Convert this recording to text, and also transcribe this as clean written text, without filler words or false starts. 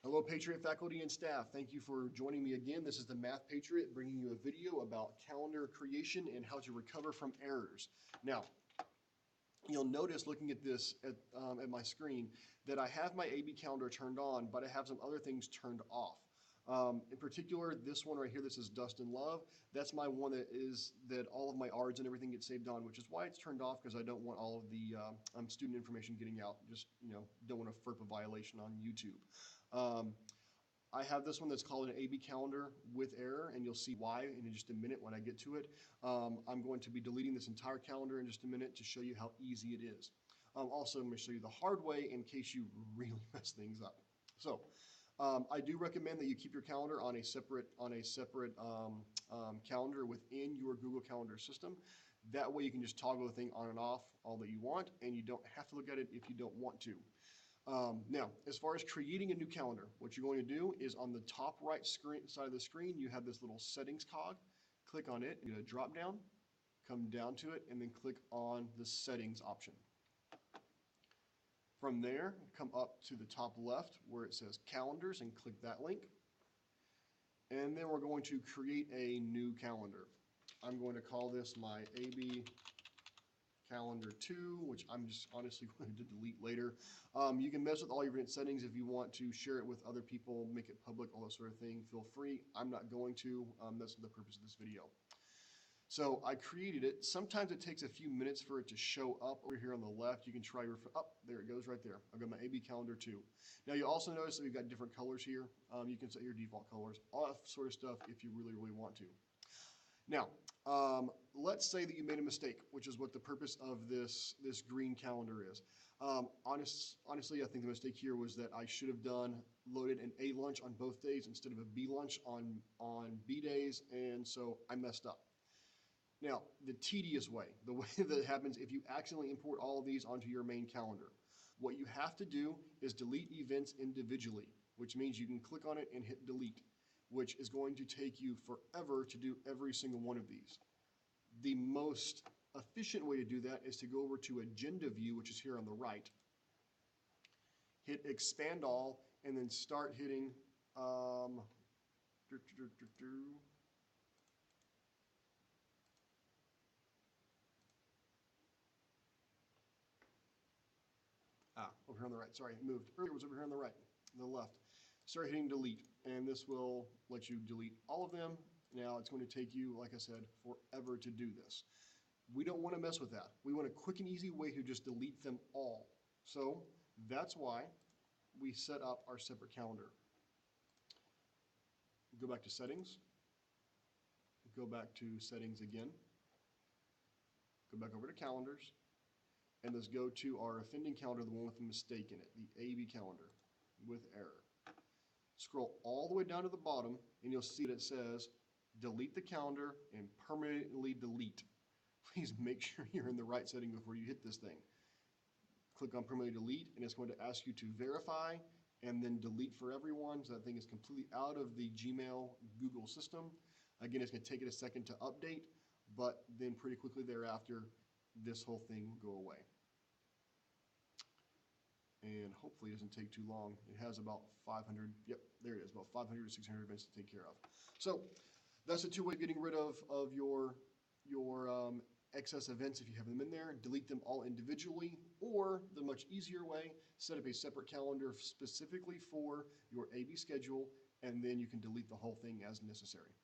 Hello, Patriot faculty and staff. Thank you for joining me again. This is the Math Patriot bringing you a video about calendar creation and how to recover from errors. Now, you'll notice looking at this at my screen that I have my AB calendar turned on, but I have some other things turned off. In particular, this one right here, this is Dustin Love. That's my one that all of my ARDs and everything get saved on, which is why it's turned off, because I don't want all of the student information getting out. Just, don't want to FERPA violation on YouTube. I have this one that's called an AB calendar with error, and you'll see why in just a minute when I get to it. I'm going to be deleting this entire calendar in just a minute to show you how easy it is. Also, I'm going to show you the hard way in case you really mess things up. So, I do recommend that you keep your calendar on a separate calendar within your Google Calendar system. That way you can just toggle the thing on and off all that you want, and you don't have to look at it if you don't want to. Now, as far as creating a new calendar, what you're going to do is on the top right side of the screen, you have this little settings cog. Click on it, get a drop down, come down to it, and then click on the settings option. From there, come up to the top left where it says calendars and click that link. And then we're going to create a new calendar. I'm going to call this my AB Calendar 2, which I'm just honestly going to delete later. You can mess with all your settings if you want to share it with other people, make it public, all that sort of thing. Feel free. I'm not going to. That's the purpose of this video. So I created it. Sometimes it takes a few minutes for it to show up over here on the left. You can try there it goes right there. I've got my AB Calendar 2. Now you also notice that we've got different colors here. You can set your default colors, all that sort of stuff if you really, really want to. Now, let's say that you made a mistake, which is what the purpose of this green calendar is. Honestly, I think the mistake here was that I should have loaded an A lunch on both days instead of a B lunch on B days, and so I messed up. Now, the tedious way, the way that it happens if you accidentally import all of these onto your main calendar, what you have to do is delete events individually, which means you can click on it and hit delete, which is going to take you forever to do every single one of these. The most efficient way to do that is to go over to Agenda View, which is here on the right, hit Expand All, and then start hitting over here on the right. Sorry, it moved. Earlier it was over here on the right, the left. Start hitting delete, and this will let you delete all of them. Now it's going to take you, like I said, forever to do this. We don't want to mess with that. We want a quick and easy way to just delete them all. So that's why we set up our separate calendar. Go back to settings. Go back to settings again. Go back over to calendars. And let's go to our offending calendar, the one with the mistake in it, the AB calendar with error. Scroll all the way down to the bottom, and you'll see that it says delete the calendar and permanently delete. Please make sure you're in the right setting before you hit this thing. Click on permanently delete, and it's going to ask you to verify and then delete for everyone, so that thing is completely out of the Gmail Google system. Again, it's going to take it a second to update, but then pretty quickly thereafter, this whole thing will go away. And hopefully it doesn't take too long. It has about 500, yep, there it is, about 500 to 600 events to take care of. So that's a two-way of getting rid of your excess events if you have them in there. Delete them all individually, or the much easier way, set up a separate calendar specifically for your AB schedule, and then you can delete the whole thing as necessary.